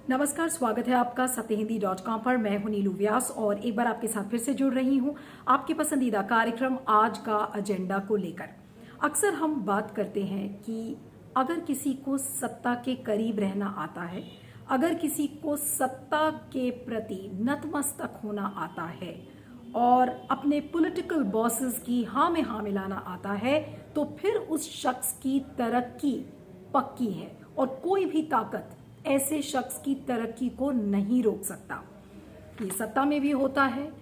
नमस्कार, स्वागत है आपका सत्यहिंदी.com पर। मैं हूं नीलू व्यास और एक बार आपके साथ फिर से जुड़ रही हूं आपके पसंदीदा कार्यक्रम आज का एजेंडा को लेकर। अक्सर हम बात करते हैं कि अगर किसी को सत्ता के करीब रहना आता है, अगर किसी को सत्ता के प्रति नतमस्तक होना आता है और अपने पॉलिटिकल बॉसेस की हाँ में हाँ मिलाना आता है, तो फिर उस शख्स की तरक्की पक्की है और कोई भी ताकत ऐसे शख्स की तरक्की को नहीं रोक सकता। ये सत्ता में भी होता है,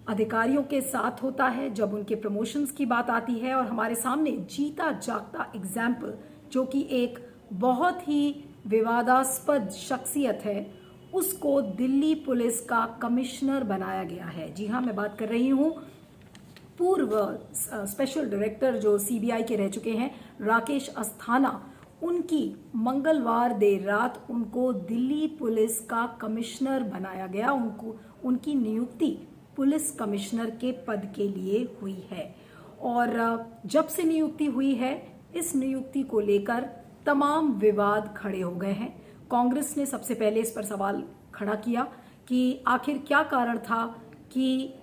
अधिकारियों के साथ होता है जब उनके प्रमोशंस की बात आती है। और हमारे सामने जीता जागता एग्जाम्पल, जो कि एक बहुत ही विवादास्पद शख्सियत है, उसको दिल्ली पुलिस का कमिश्नर बनाया गया है। जी हाँ, मैं बात कर रही हूँ पूर्व स्पेशल डायरेक्टर जो सीबीआई के रह चुके हैं, राकेश अस्थाना। उनकी मंगलवार देर रात उनको दिल्ली पुलिस का कमिश्नर बनाया गया। उनकी नियुक्ति पुलिस कमिश्नर के पद के लिए हुई है। और जब से नियुक्ति हुई है, इस नियुक्ति को लेकर तमाम विवाद खड़े हो गए हैं। कांग्रेस ने सबसे पहले इस पर सवाल खड़ा किया कि आखिर क्या कारण था कि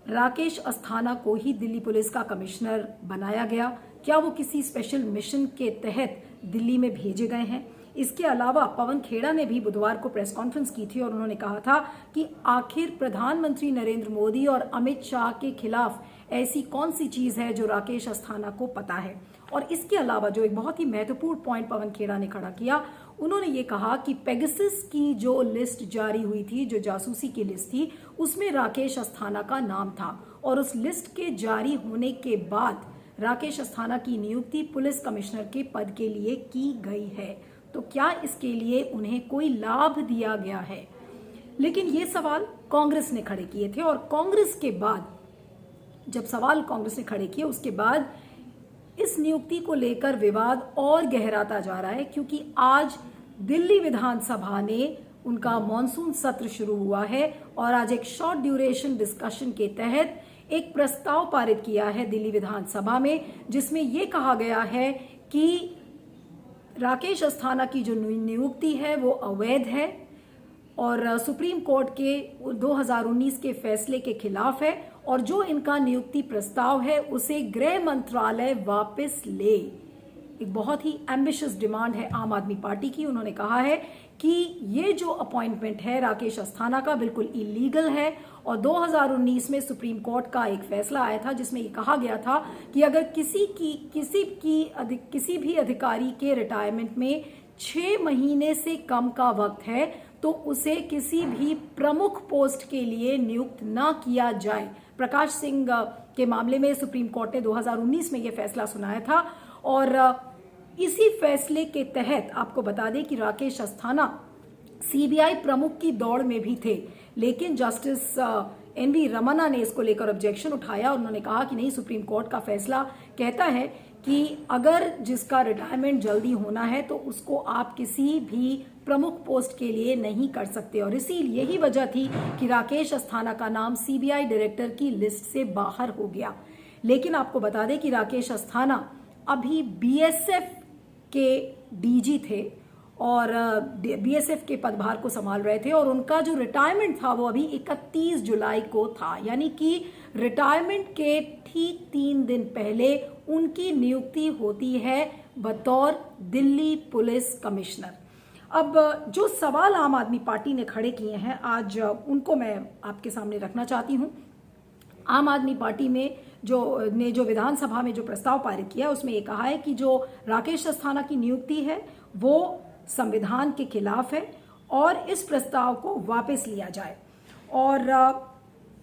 राकेश अस्थाना को ही दिल्ली पुलिस का कमिश्नर बनाया गया। क्या वो किसी स्पेशल मिशन के तहत दिल्ली में भेजे गए हैं? इसके अलावा पवन खेड़ा ने भी बुधवार को प्रेस कॉन्फ्रेंस की थी और उन्होंने कहा था कि आखिर प्रधानमंत्री नरेंद्र मोदी और अमित शाह के खिलाफ ऐसी कौन सी चीज है जो राकेश अस्थाना को पता है। और इसके अलावा जो एक बहुत ही महत्वपूर्ण पॉइंट पवन खेड़ा ने खड़ा किया, उन्होंने ये कहा कि पेगासस की जो लिस्ट जारी हुई थी, जो जासूसी की लिस्ट थी, उसमें राकेश अस्थाना का नाम था और उस लिस्ट के जारी होने के बाद राकेश अस्थाना की नियुक्ति पुलिस कमिश्नर के पद के लिए की गई है। तो क्या इसके लिए उन्हें कोई लाभ दिया गया है? लेकिन ये सवाल कांग्रेस ने खड़े किए थे और कांग्रेस के बाद जब सवाल कांग्रेस ने खड़े किए, उसके बाद इस नियुक्ति को लेकर विवाद और गहराता जा रहा है, क्योंकि आज दिल्ली विधानसभा ने उनका मॉनसून सत्र शुरू हुआ है और आज एक शॉर्ट ड्यूरेशन डिस्कशन के तहत एक प्रस्ताव पारित किया है दिल्ली विधानसभा में, जिसमें यह कहा गया है कि राकेश अस्थाना की जो नियुक्ति है वो अवैध है और सुप्रीम कोर्ट के 2019 के फैसले के खिलाफ है और जो इनका नियुक्ति प्रस्ताव है उसे गृह मंत्रालय वापस ले। एक बहुत ही एम्बिशियस डिमांड है आम आदमी पार्टी की। उन्होंने कहा है कि ये जो अपॉइंटमेंट है राकेश अस्थाना का बिल्कुल इलीगल है और 2019 में सुप्रीम कोर्ट का एक फैसला आया था जिसमें ये कहा गया था कि अगर किसी भी अधिकारी के रिटायरमेंट में 6 महीने से कम का वक्त है तो उसे किसी भी प्रमुख पोस्ट के लिए नियुक्त ना किया जाए। प्रकाश सिंह के मामले में सुप्रीम कोर्ट ने 2019 में यह फैसला सुनाया था और इसी फैसले के तहत आपको बता दें कि राकेश अस्थाना सीबीआई प्रमुख की दौड़ में भी थे, लेकिन जस्टिस एनवी रमन्ना ने इसको लेकर ऑब्जेक्शन उठाया। उन्होंने कहा कि नहीं, सुप्रीम कोर्ट का फैसला कहता है कि अगर जिसका रिटायरमेंट जल्दी होना है तो उसको आप किसी भी प्रमुख पोस्ट के लिए नहीं कर सकते और इसीलिए यही वजह थी कि राकेश अस्थाना का नाम सीबीआई डायरेक्टर की लिस्ट से बाहर हो गया। लेकिन आपको बता दें कि राकेश अस्थाना अभी बीएसएफ के डीजी थे और बीएसएफ के पदभार को संभाल रहे थे और उनका जो रिटायरमेंट था वो अभी 31 जुलाई को था, यानी कि रिटायरमेंट के ठीक 3 दिन पहले उनकी नियुक्ति होती है बतौर दिल्ली पुलिस कमिश्नर। अब जो सवाल आम आदमी पार्टी ने खड़े किए हैं आज उनको मैं आपके सामने रखना चाहती हूं। आम आदमी पार्टी में जो विधानसभा में जो प्रस्ताव पारित किया उसमें ये कहा है कि जो राकेश अस्थाना की नियुक्ति है वो संविधान के खिलाफ है और इस प्रस्ताव को वापस लिया जाए। और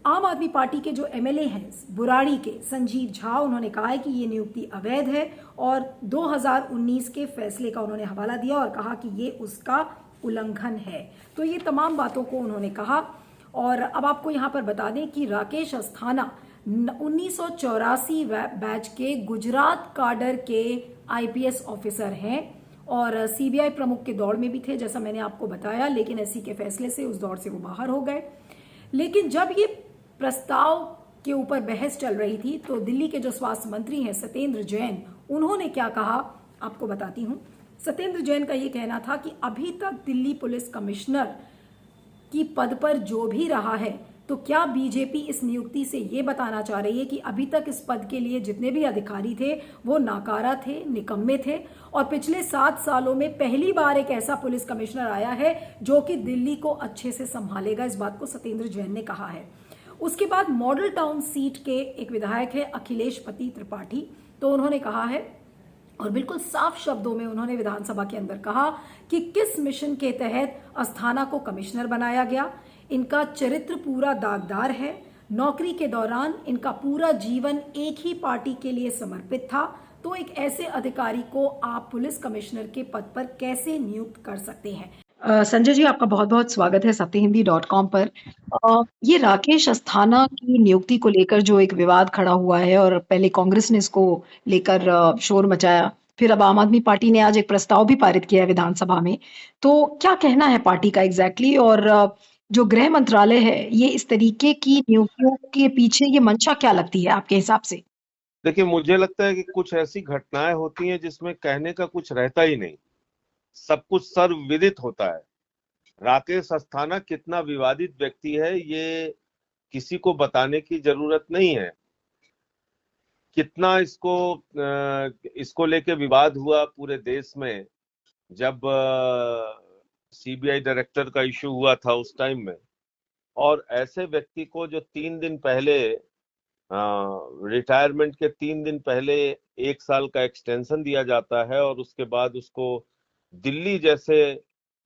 आम आदमी पार्टी के जो एमएलए हैं बुराड़ी के संजीव झा, उन्होंने कहा है कि ये नियुक्ति अवैध है और 2019 के फैसले का उन्होंने हवाला दिया और कहा कि ये उसका उल्लंघन है। तो ये तमाम बातों को उन्होंने कहा। और अब आपको यहाँ पर बता दें कि राकेश अस्थाना 1984 बैच के गुजरात काडर के आईपीएस ऑफिसर हैं और सीबीआई प्रमुख के दौड़ में भी थे, जैसा मैंने आपको बताया, लेकिन एससी के फैसले से उस दौड़ से वो बाहर हो गए। लेकिन जब ये प्रस्ताव के ऊपर बहस चल रही थी तो दिल्ली के जो स्वास्थ्य मंत्री हैं सत्येंद्र जैन, उन्होंने क्या कहा आपको बताती हूं। सत्येंद्र जैन का ये कहना था कि अभी तक दिल्ली पुलिस कमिश्नर की पद पर जो भी रहा है, तो क्या बीजेपी इस नियुक्ति से ये बताना चाह रही है कि अभी तक इस पद के लिए जितने भी अधिकारी थे वो नाकारा थे, निकम्मे थे, और पिछले 7 सालों में पहली बार एक ऐसा पुलिस कमिश्नर आया है जो कि दिल्ली को अच्छे से संभालेगा। इस बात को सत्येंद्र जैन ने कहा है। उसके बाद मॉडल टाउन सीट के एक विधायक है अखिलेश पति त्रिपाठी, तो उन्होंने कहा है और बिल्कुल साफ शब्दों में उन्होंने विधानसभा के अंदर कहा कि किस मिशन के तहत अस्थाना को कमिश्नर बनाया गया। इनका चरित्र पूरा दागदार है। नौकरी के दौरान इनका पूरा जीवन एक ही पार्टी के लिए समर्पित था, तो एक ऐसे अधिकारी को आप पुलिस कमिश्नर के पद पर कैसे नियुक्त कर सकते हैं। संजय जी, आपका बहुत बहुत स्वागत है सत्यहिंदी.com पर। ये राकेश अस्थाना की नियुक्ति को लेकर जो एक विवाद खड़ा हुआ है, और पहले कांग्रेस ने इसको लेकर शोर मचाया, फिर अब आम आदमी पार्टी ने आज एक प्रस्ताव भी पारित किया है विधानसभा में। तो क्या कहना है पार्टी का एग्जैक्टली, और जो गृह मंत्रालय है ये इस तरीके की नियुक्तियों के पीछे ये मंशा क्या लगती है आपके हिसाब से? देखिए, मुझे लगता है कि कुछ ऐसी घटनाएं होती हैं जिसमें कहने का कुछ रहता ही नहीं, सब कुछ सर्वविदित होता है। राकेश अस्थाना कितना विवादित व्यक्ति है ये किसी को बताने की जरूरत नहीं है। कितना इसको लेके विवाद हुआ पूरे देश में, जब सीबीआई डायरेक्टर का इशू हुआ था उस टाइम में। और ऐसे व्यक्ति को जो 3 दिन पहले रिटायरमेंट के 3 दिन पहले 1 साल का एक्सटेंशन दिया जाता है, और उसके बाद उसको दिल्ली जैसे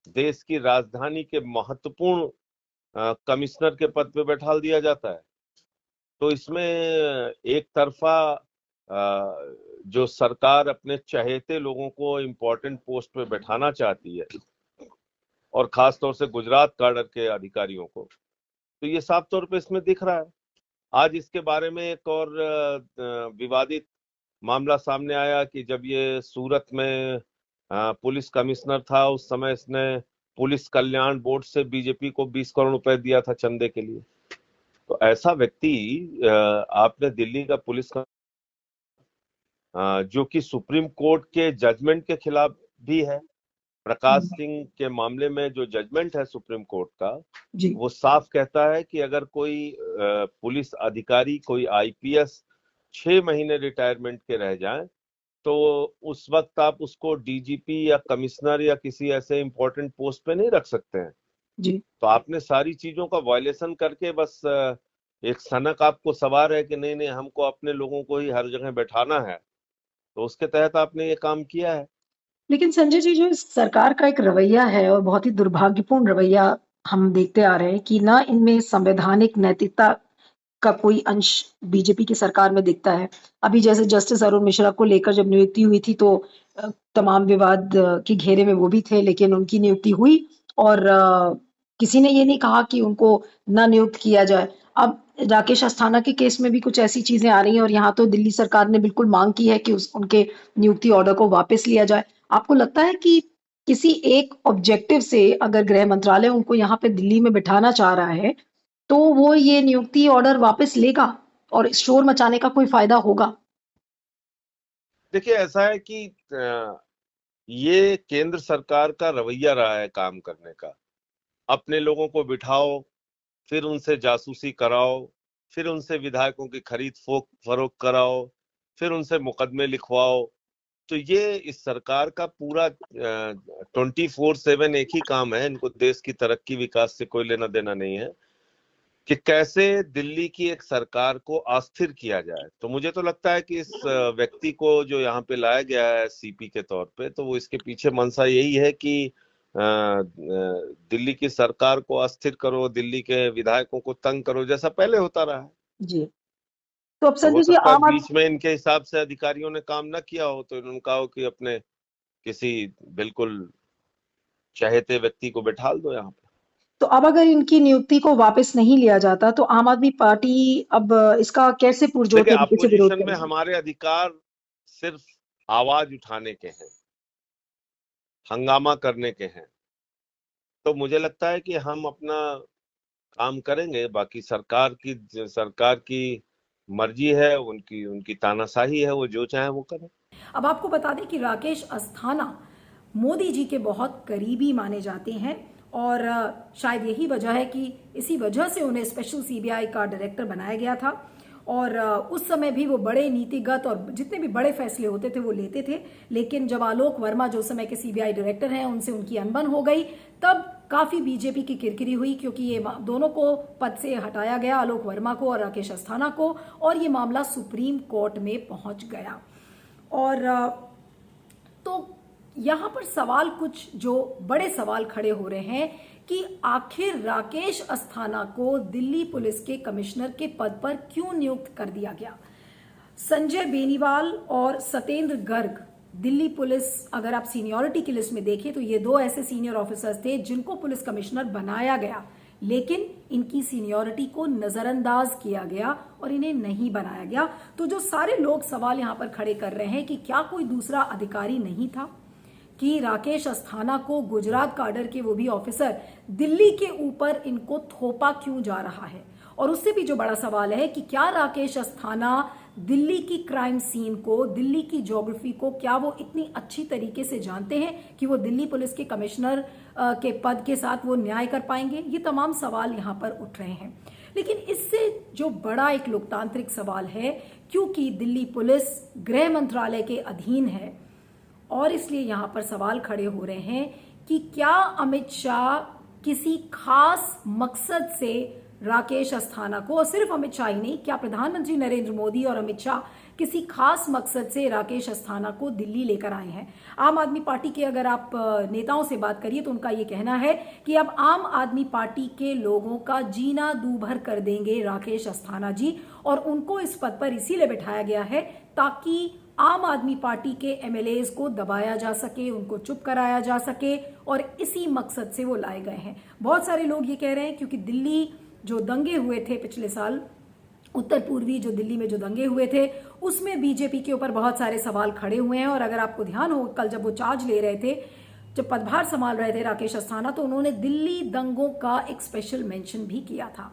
देश की राजधानी के महत्वपूर्ण कमिश्नर के पद पे बैठा दिया जाता है। तो इसमें एक तरफा जो सरकार अपने चहेते लोगों को इम्पोर्टेंट पोस्ट पे बैठाना चाहती है, और खास तौर से गुजरात कैडर के अधिकारियों को, तो ये साफ तौर पे इसमें दिख रहा है। आज इसके बारे में एक और विवादित मामला सामने आया कि जब ये सूरत में पुलिस कमिश्नर था, उस समय इसने पुलिस कल्याण बोर्ड से बीजेपी को 20 करोड़ रुपए दिया था चंदे के लिए। तो ऐसा व्यक्ति आपने दिल्ली का पुलिस जो कि सुप्रीम कोर्ट के जजमेंट के खिलाफ भी है। प्रकाश सिंह के मामले में जो जजमेंट है सुप्रीम कोर्ट का, वो साफ कहता है कि अगर कोई पुलिस अधिकारी, कोई आईपीएस 6 महीने रिटायरमेंट के रह जाए, तो उस वक्त आप उसको डीजीपी या कमिश्नर या किसी ऐसे इंपॉर्टेंट पोस्ट पे नहीं रख सकते हैं जी। तो आपने सारी चीजों का वायलेशन करके बस एक सनक आपको सवार है कि नहीं नहीं हमको अपने लोगों को ही हर जगह बैठाना है, तो उसके तहत आपने ये काम किया है। लेकिन संजय जी, जो इस सरकार का एक रवैया है और बहुत ही दुर्भाग्यपूर्ण रवैया हम देखते आ रहे हैं कि ना इनमें संवैधानिक नैतिकता का कोई अंश बीजेपी की सरकार में दिखता है। अभी जैसे जस्टिस अरुण मिश्रा को लेकर जब नियुक्ति हुई थी, तो तमाम विवाद के घेरे में वो भी थे, लेकिन उनकी नियुक्ति हुई और किसी ने ये नहीं कहा कि उनको ना नियुक्त किया जाए। अब राकेश अस्थाना के केस में भी कुछ ऐसी चीजें आ रही हैं, और यहाँ तो दिल्ली सरकार ने बिल्कुल मांग की है कि उनके नियुक्ति ऑर्डर को वापस लिया जाए। आपको लगता है कि किसी एक ऑब्जेक्टिव से अगर गृह मंत्रालय उनको यहाँ पे दिल्ली में बिठाना चाह रहा है, तो वो ये नियुक्ति ऑर्डर वापस लेगा और शोर मचाने का कोई फायदा होगा? देखिए, ऐसा है कि ये केंद्र सरकार का रवैया रहा है काम करने का। अपने लोगों को बिठाओ, फिर उनसे जासूसी कराओ, फिर उनसे विधायकों की खरीद फरोख्त कराओ, फिर उनसे मुकदमे लिखवाओ। तो ये इस सरकार का पूरा 24/7 एक ही काम है। इनको देश की तरक्की विकास से कोई लेना देना नहीं है कि कैसे दिल्ली की एक सरकार को अस्थिर किया जाए। तो मुझे तो लगता है कि इस व्यक्ति को जो यहाँ पे लाया गया है सीपी के तौर पे, तो वो इसके पीछे मंशा यही है कि दिल्ली की सरकार को अस्थिर करो, दिल्ली के विधायकों को तंग करो, जैसा पहले होता रहा है। जी। तो अब तो हो संजय जी, सकता है बीच में इनके हिसाब से अधिकारियों ने काम ना किया हो, तो इन्होंने कहा हो कि अपने किसी बिल्कुल चहेते व्यक्ति को बैठा दो यहाँ पे। तो अब अगर इनकी नियुक्ति को वापस नहीं लिया जाता, तो आम आदमी पार्टी अब इसका कैसे पुरजोर देखिए, तरीके से विरोध अपोजिशन में करेगी? हमारे अधिकार सिर्फ आवाज उठाने के हैं, हंगामा करने के हैं। तो मुझे लगता है कि हम अपना काम करेंगे, बाकी सरकार की मर्जी है, उनकी उनकी तानाशाही है, वो जो चाहे वो करें। अब आपको बता दें कि राकेश अस्थाना मोदी जी के बहुत करीबी माने जाते हैं और शायद यही वजह है कि इसी वजह से उन्हें स्पेशल सीबीआई का डायरेक्टर बनाया गया था। और उस समय भी वो बड़े नीतिगत और जितने भी बड़े फैसले होते थे वो लेते थे। लेकिन जब आलोक वर्मा जो समय के सीबीआई डायरेक्टर हैं उनसे उनकी अनबन हो गई, तब काफी बीजेपी की किरकिरी हुई, क्योंकि ये दोनों को पद से हटाया गया, आलोक वर्मा को और राकेश अस्थाना को, और ये मामला सुप्रीम कोर्ट में पहुंच गया। और तो यहां पर सवाल, कुछ जो बड़े सवाल खड़े हो रहे हैं कि आखिर राकेश अस्थाना को दिल्ली पुलिस के कमिश्नर के पद पर क्यों नियुक्त कर दिया गया। संजय बेनीवाल और सत्येंद्र गर्ग, दिल्ली पुलिस, अगर आप सीनियरिटी की लिस्ट में देखें तो ये दो ऐसे सीनियर ऑफिसर्स थे जिनको पुलिस कमिश्नर बनाया गया, लेकिन इनकी सीनियरिटी को नजरअंदाज किया गया और इन्हें नहीं बनाया गया। तो जो सारे लोग सवाल यहां पर खड़े कर रहे हैं कि क्या कोई दूसरा अधिकारी नहीं था, कि राकेश अस्थाना को गुजरात काडर के वो भी ऑफिसर दिल्ली के ऊपर इनको थोपा क्यों जा रहा है। और उससे भी जो बड़ा सवाल है कि क्या राकेश अस्थाना दिल्ली की क्राइम सीन को, दिल्ली की ज्योग्राफी को, क्या वो इतनी अच्छी तरीके से जानते हैं कि वो दिल्ली पुलिस के कमिश्नर के पद के साथ वो न्याय कर पाएंगे। ये तमाम सवाल यहां पर उठ रहे हैं। लेकिन इससे जो बड़ा एक लोकतांत्रिक सवाल है, क्योंकि दिल्ली पुलिस गृह मंत्रालय के अधीन है, और इसलिए यहां पर सवाल खड़े हो रहे हैं कि क्या अमित शाह किसी खास मकसद से राकेश अस्थाना को, और सिर्फ अमित शाह ही नहीं, क्या प्रधानमंत्री नरेंद्र मोदी और अमित शाह किसी खास मकसद से राकेश अस्थाना को दिल्ली लेकर आए हैं। आम आदमी पार्टी के अगर आप नेताओं से बात करिए तो उनका यह कहना है कि अब आम आदमी पार्टी के लोगों का जीना दूभर कर देंगे राकेश अस्थाना जी, और उनको इस पद पर इसीलिए बिठाया गया है ताकि आम आदमी पार्टी के एमएलएज को दबाया जा सके, उनको चुप कराया जा सके, और इसी मकसद से वो लाए गए हैं। बहुत सारे लोग ये कह रहे हैं क्योंकि दिल्ली जो दंगे हुए थे पिछले साल, उत्तर पूर्वी जो दिल्ली में जो दंगे हुए थे, उसमें बीजेपी के ऊपर बहुत सारे सवाल खड़े हुए हैं। और अगर आपको ध्यान हो, कल जब वो चार्ज ले रहे थे, जब पदभार संभाल रहे थे राकेश अस्थाना, तो उन्होंने दिल्ली दंगों का एक स्पेशल मेंशन भी किया था।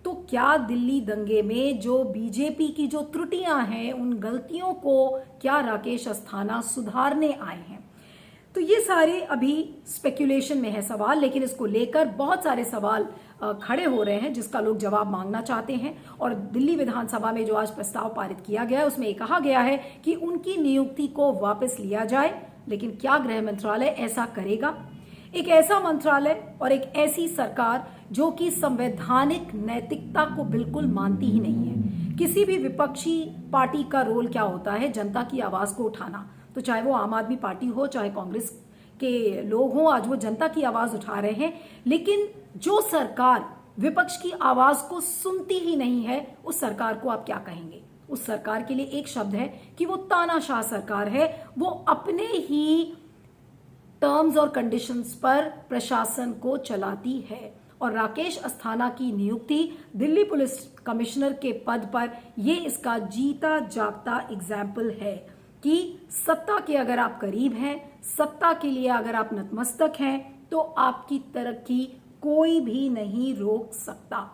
तो क्या दिल्ली दंगे में जो बीजेपी की जो त्रुटियां हैं, उन गलतियों को क्या राकेश अस्थाना सुधारने आए हैं? तो ये सारे अभी स्पेक्यूलेशन में है सवाल, लेकिन इसको लेकर बहुत सारे सवाल खड़े हो रहे हैं जिसका लोग जवाब मांगना चाहते हैं। और दिल्ली विधानसभा में जो आज प्रस्ताव पारित किया गया है उसमें ये कहा गया है कि उनकी नियुक्ति को वापस लिया जाए। लेकिन क्या गृह मंत्रालय ऐसा करेगा? एक ऐसा मंत्रालय और एक ऐसी सरकार जो कि संवैधानिक नैतिकता को बिल्कुल मानती ही नहीं है। किसी भी विपक्षी पार्टी का रोल क्या होता है? जनता की आवाज को उठाना। तो चाहे वो आम आदमी पार्टी हो, चाहे कांग्रेस के लोग हों, आज वो जनता की आवाज उठा रहे हैं। लेकिन जो सरकार विपक्ष की आवाज को सुनती ही नहीं है, उस सरकार को आप क्या कहेंगे? उस सरकार के लिए एक शब्द है कि वो तानाशाह सरकार है। वो अपने ही टर्म्स और कंडीशंस पर प्रशासन को चलाती है। और राकेश अस्थाना की नियुक्ति दिल्ली पुलिस कमिश्नर के पद पर, ये इसका जीता जागता एग्जाम्पल है कि सत्ता के अगर आप करीब हैं, सत्ता के लिए अगर आप नतमस्तक हैं, तो आपकी तरक्की कोई भी नहीं रोक सकता।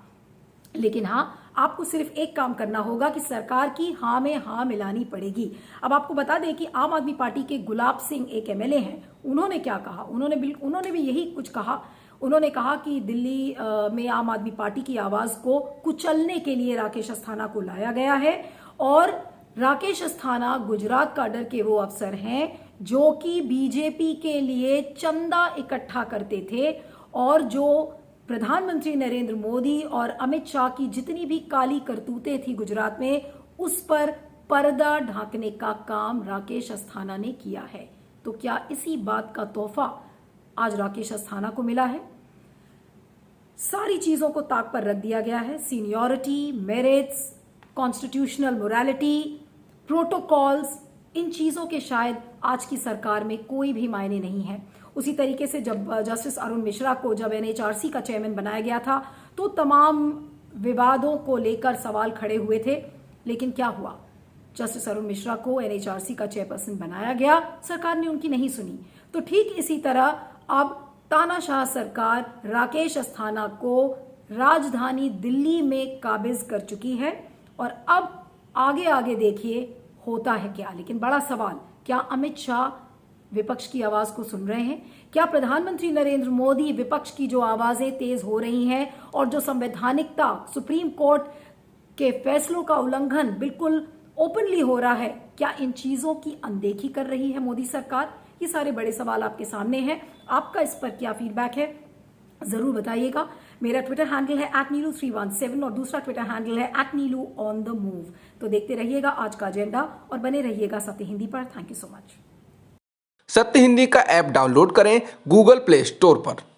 लेकिन हाँ, आपको सिर्फ एक काम करना होगा कि सरकार की हाँ में हाँ मिलानी पड़ेगी। अब आपको बता दें कि आम आदमी पार्टी के गुलाब सिंह एक एमएलए हैं, उन्होंने क्या कहा? उन्होंने भी यही कुछ कहा। उन्होंने कहा कि दिल्ली में आम आदमी पार्टी की आवाज को कुचलने के लिए राकेश अस्थाना को लाया गया है। और राकेश अस्थाना गुजरात काडर के वो अफसर हैं जो कि बीजेपी के लिए चंदा इकट्ठा करते थे, और जो प्रधानमंत्री नरेंद्र मोदी और अमित शाह की जितनी भी काली करतूतें थी गुजरात में, उस पर पर्दा ढांकने का काम राकेश अस्थाना ने किया है। तो क्या इसी बात का तोहफा आज राकेश अस्थाना को मिला है? सारी चीजों को ताक पर रख दिया गया है। Seniority, merits, constitutional morality, protocols, इन चीजों के शायद आज की सरकार में कोई भी मायने नहीं है। उसी तरीके से जब जस्टिस अरुण मिश्रा को जब एनएचआरसी का चेयरमैन बनाया गया था, तो तमाम विवादों को लेकर सवाल खड़े हुए थे। लेकिन क्या हुआ? जस्टिस अरुण मिश्रा को एनएचआरसी का चेयरपर्सन बनाया गया, सरकार ने उनकी नहीं सुनी। तो ठीक इसी तरह अब तानाशाह सरकार राकेश अस्थाना को राजधानी दिल्ली में काबिज कर चुकी है। और अब आगे आगे देखिए होता है क्या। लेकिन बड़ा सवाल, क्या अमित शाह विपक्ष की आवाज को सुन रहे हैं? क्या प्रधानमंत्री नरेंद्र मोदी विपक्ष की जो आवाजें तेज हो रही हैं और जो संवैधानिकता, सुप्रीम कोर्ट के फैसलों का उल्लंघन बिल्कुल ओपनली हो रहा है, क्या इन चीजों की अनदेखी कर रही है मोदी सरकार? ये सारे बड़े सवाल आपके सामने हैं। आपका इस पर क्या फीडबैक है जरूर बताइएगा। मेरा ट्विटर हैंडल है @नीलू317 और दूसरा ट्विटर हैंडल है @नीलूऑनदमूव। तो देखते रहिएगा आज का एजेंडा और बने रहिएगा सत्य हिंदी पर। Thank you so much. सत्य हिंदी का ऐप डाउनलोड करें गूगल प्ले स्टोर पर।